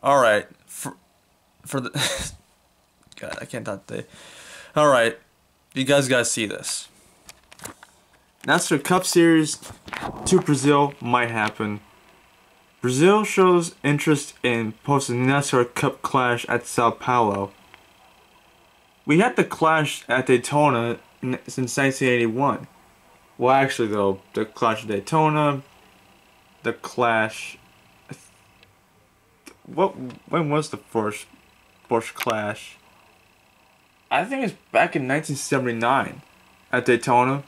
All right, for the God, I can't talk today. All right, you guys gotta see this. NASCAR Cup Series to Brazil might happen. Brazil shows interest in hosting NASCAR Cup Clash at Sao Paulo. We had the Clash at Daytona since 1981. Well, actually, though, the Clash at Daytona, the Clash. When was the first Clash? I think it's back in 1979 at Daytona,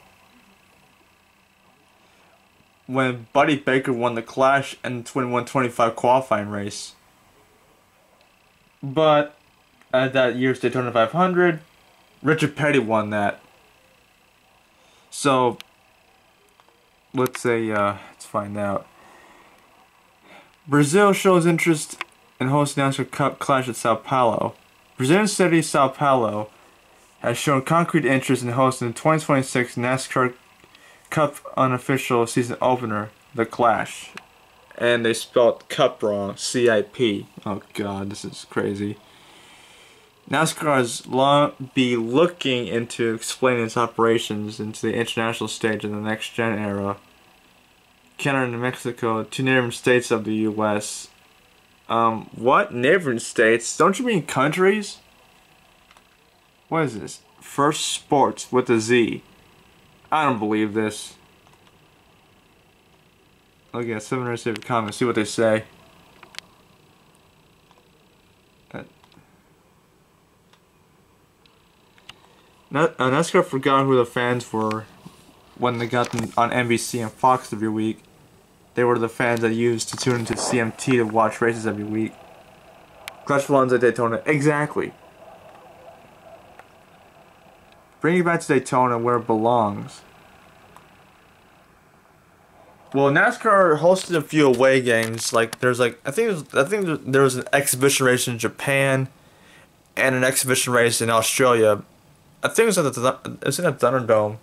when Buddy Baker won the Clash and 21-25 qualifying race. But at that year's Daytona 500, Richard Petty won that. So let's find out. Brazil shows interest in hosting NASCAR Cup Clash at Sao Paulo. Brazilian city Sao Paulo has shown concrete interest in hosting the 2026 NASCAR Cup unofficial season opener, the Clash. And they spelled Cup wrong, CIP. Oh god, this is crazy. NASCAR has long been looking into explaining its operations into the international stage in the next-gen era. Canada and Mexico, two neighboring states of the U.S. What? Neighboring states? Don't you mean countries? What is this? First Sports with a Z. I don't believe this. Look at 700 comments, see what they say. NASCAR forgot who the fans were when they got them on NBC and Fox every week. They were the fans that used to tune into CMT to watch races every week. Clash belongs at Daytona. Exactly. Bring it back to Daytona where it belongs. Well, NASCAR hosted a few away games. Like I think there was an exhibition race in Japan, and an exhibition race in Australia. I think it was in the Thunderdome.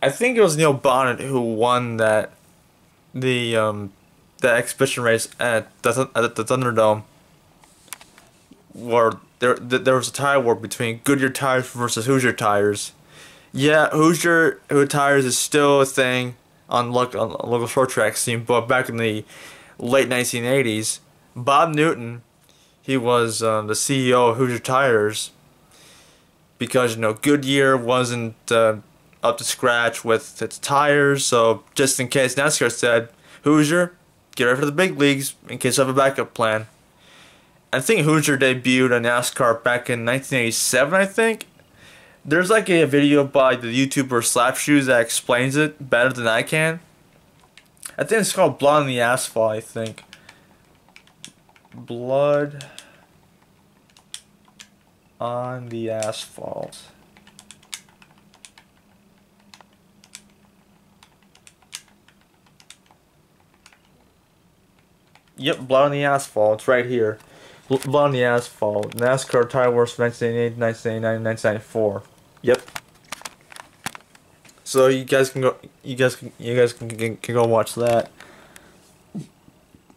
I think it was Neil Bonnet who won the exhibition race at the Thunderdome, where there was a tire war between Goodyear tires versus Hoosier tires. Yeah, Hoosier tires is still a thing on local short track scene, but back in the late 1980s, Bob Newton, he was the CEO of Hoosier tires, because Goodyear wasn't up to scratch with its tires. So just in case, NASCAR said, Hoosier, get ready for the big leagues in case you have a backup plan. I think Hoosier debuted on NASCAR back in 1987, I think. There's like a video by the YouTuber Slapshoes that explains it better than I can. I think it's called Blood on the Asphalt, I think. Blood on the Asphalt. Yep, Blood on the Asphalt. It's right here. Blood on the Asphalt. NASCAR Tire Wars from 1988, 1989, 1994. Yep. So you guys can go. You guys can go watch that.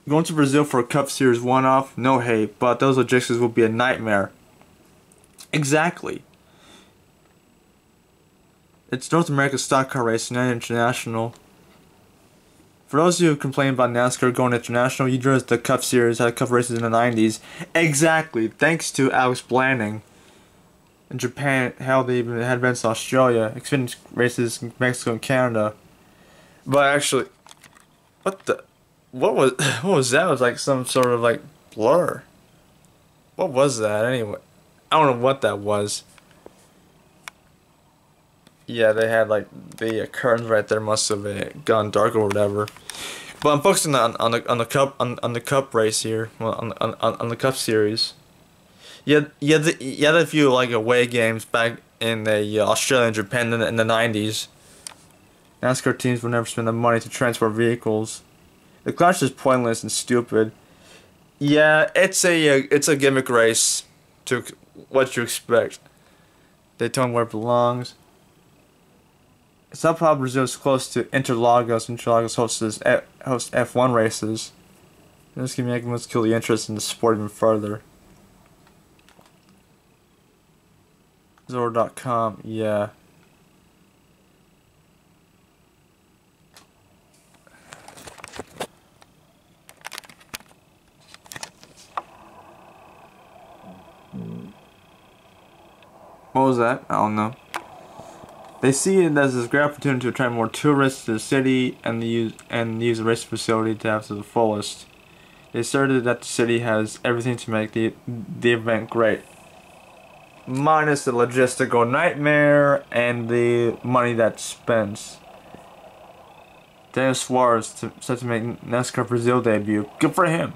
Going to Brazil for a Cup Series one-off, no hate, but those logistics will be a nightmare. Exactly. It's North America's stock car racing, not international. For those of you who complain about NASCAR going international, you noticed the Cup Series had Cup races in the 90s. Exactly. Thanks to Alex Blanding. In Japan, hell, they even had events in Australia, Xfinity races in Mexico and Canada. But actually, what was that? It was like some sort of like blur. What was that anyway? I don't know what that was. Yeah, they had like the curtains right there. Must have gone dark or whatever. But I'm focusing on the cup race here. Well, on the Cup Series. Yeah, a few like away games back in the Australia and Japan in the 90s. NASCAR teams would never spend the money to transport vehicles. The Clash is pointless and stupid. Yeah, it's a gimmick race. To what you expect. Daytona where it belongs. Sao Paulo, Brazil is close to Interlagos. Interlagos hosts F1 races. This can make us kill the interest in the sport even further. Zoro.com, yeah. What was that? I don't know. They see it as a great opportunity to attract more tourists to the city and use the race facility to have to the fullest. They asserted that the city has everything to make the event great, minus the logistical nightmare and the money that spends. Daniel Suarez set to make NASCAR Brazil debut. Good for him.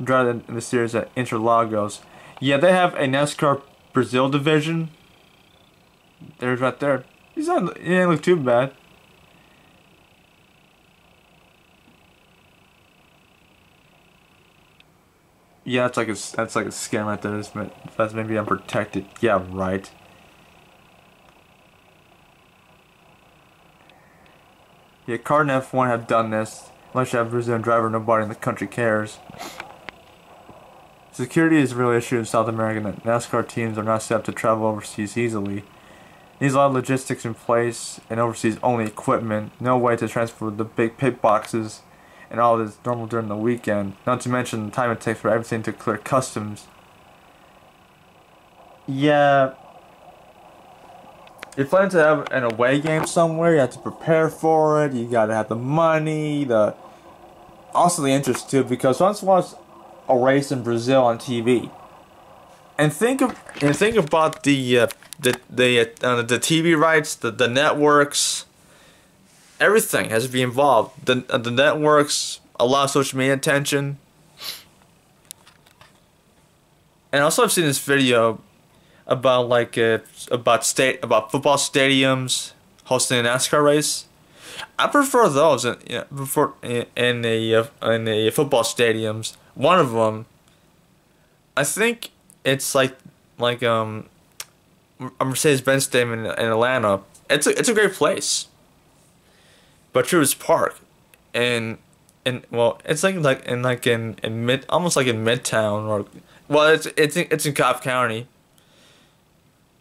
Driving the series at Interlagos. Yeah, they have a NASCAR Brazil division. There's right there. He didn't look too bad. Yeah, that's like a scam right there. That's maybe unprotected. Yeah, right. Yeah, Card and F1 have done this. Unless you have a Brazilian driver, nobody in the country cares. Security is a real issue in South America, and NASCAR teams are not set up to travel overseas easily. Needs a lot of logistics in place and overseas only equipment. No way to transport the big pit boxes and all this normal during the weekend. Not to mention the time it takes for everything to clear customs. Yeah. You're planning to have an away game somewhere, you have to prepare for it, you gotta have the money, also the interest too, because once watch a race in Brazil on TV. And think about the TV rights, the networks, everything has to be involved. The networks, a lot of social media attention. And also I've seen this video about about football stadiums hosting a NASCAR race. I prefer those in a football stadiums. One of them, I think it's like a Mercedes-Benz Stadium in Atlanta. It's a great place. But Truist Park, it's almost like in Midtown, or it's in Cobb County.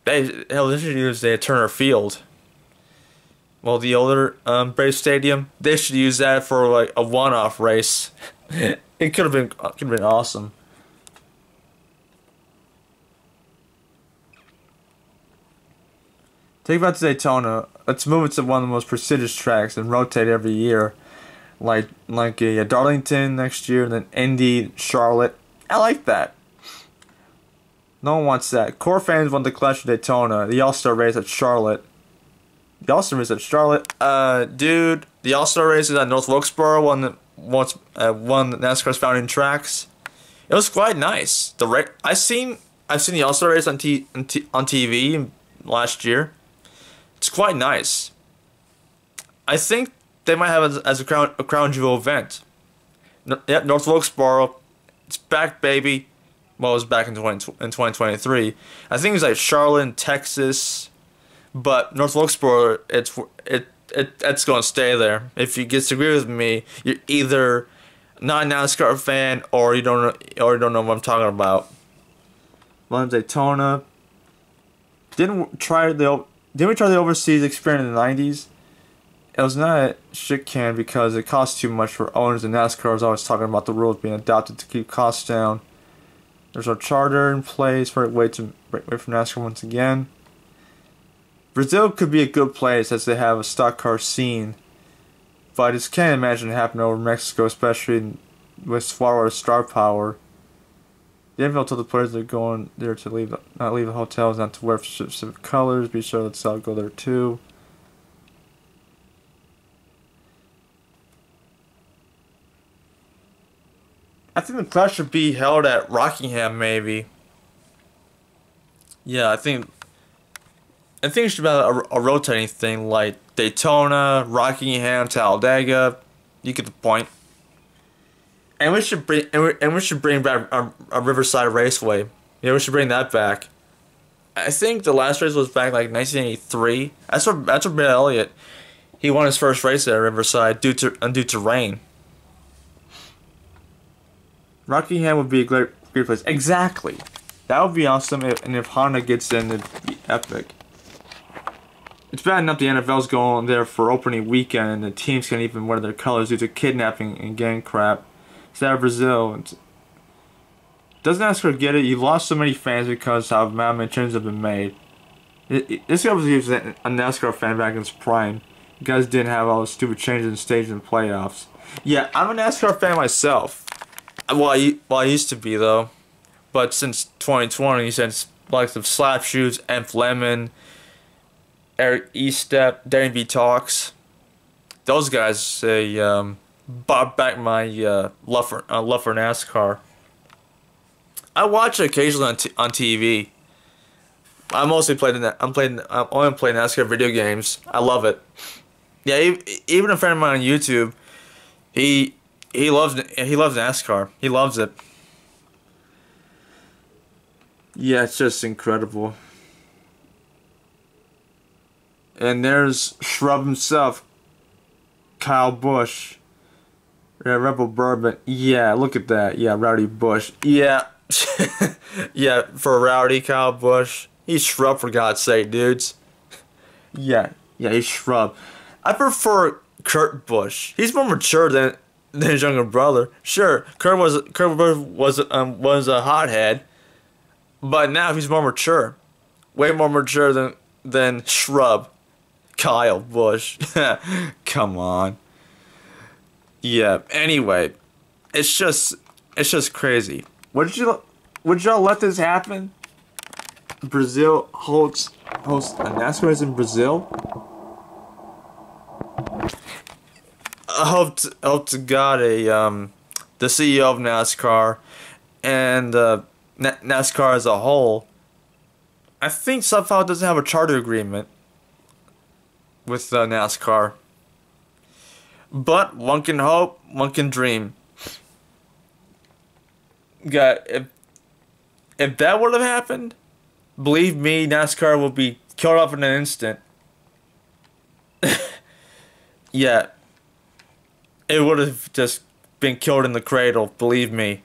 They should use the Turner Field. Well, the older Braves Stadium, they should use that for like a one-off race. It could have been awesome. Take back to Daytona. Let's move it to one of the most prestigious tracks and rotate every year, like a Darlington next year, and then Indy, Charlotte. I like that. No one wants that. Core fans want the Clash of Daytona, the All-Star race at Charlotte. The All-Star race at Charlotte? Dude, the All-Star race is at North Wilkesboro, one of NASCAR's founding tracks. It was quite nice. I've seen the All-Star race on TV last year. It's quite nice. I think they might have it as a crown jewel event. Yep, North Wilkesboro. It's back, baby. Well, it was back in 2023. I think it's like Charlotte and Texas, but North Wilkesboro, it's going to stay there. If you disagree with me, you're either not a NASCAR fan or you don't know what I'm talking about. Daytona. Didn't we try the overseas experience in the 90s? It was not a shit can because it cost too much for owners, and NASCAR was always talking about the rules being adopted to keep costs down. There's a charter in place for a way to break away from NASCAR once again. Brazil could be a good place as they have a stock car scene, but I just can't imagine it happening over Mexico, especially with Suarez's star power. The NFL told the players they're going there to not leave the hotels, not to wear specific colors. Be sure that Sal go there too. I think the clash should be held at Rockingham, maybe. Yeah, I think it should be a rotating thing like Daytona, Rockingham, Talladega. You get the point. And we should bring back a Riverside Raceway. Yeah, we should bring that back. I think the last race was back like 1983. That's where Bill Elliott, he won his first race at Riverside due to rain. Rockingham would be a great place. Exactly. That would be awesome, and if Honda gets in, it'd be epic. It's bad enough the NFL's going there for opening weekend, and the teams can't even wear their colors due to kidnapping and gang crap. It's out of Brazil. Doesn't NASCAR get it? You lost so many fans because how many changes have been made. This guy was a NASCAR fan back in his prime. You guys didn't have all the stupid changes in stages and playoffs. Yeah, I'm a NASCAR fan myself. Well, I used to be though, but since 2020, since likes of Slap Shoes, Emph Lemon, Eric Estep, Danny B Talks, those guys say brought back my love for NASCAR. I watch it occasionally on TV. I mostly play I only play NASCAR video games. I love it. Yeah, even a friend of mine on YouTube, he loves NASCAR. He loves it. Yeah, it's just incredible. And there's Shrub himself, Kyle Busch. Yeah, Rebel Bourbon. Yeah, look at that. Yeah, Rowdy Busch. Yeah. Yeah, for Rowdy Kyle Busch. He's Shrub, for God's sake, dudes. Yeah, he's Shrub. I prefer Kurt Busch. He's more mature than his younger brother. Sure, Kurt was a hothead, but now he's more mature. Way more mature than Shrub. Kyle Busch. Come on. Yeah, anyway, it's just crazy. Would y'all let this happen? Brazil hosts a NASCAR race in Brazil? I hope to God the CEO of NASCAR and NASCAR as a whole, I think somehow doesn't have a charter agreement with NASCAR. But one can hope, one can dream. God, if that would have happened, believe me, NASCAR will be killed off in an instant. Yeah. It would have just been killed in the cradle, believe me.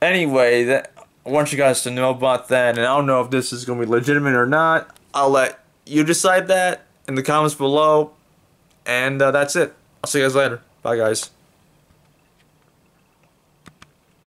Anyway, I want you guys to know about that, and I don't know if this is going to be legitimate or not. I'll let you decide that in the comments below, and that's it. I'll see you guys later. Bye, guys.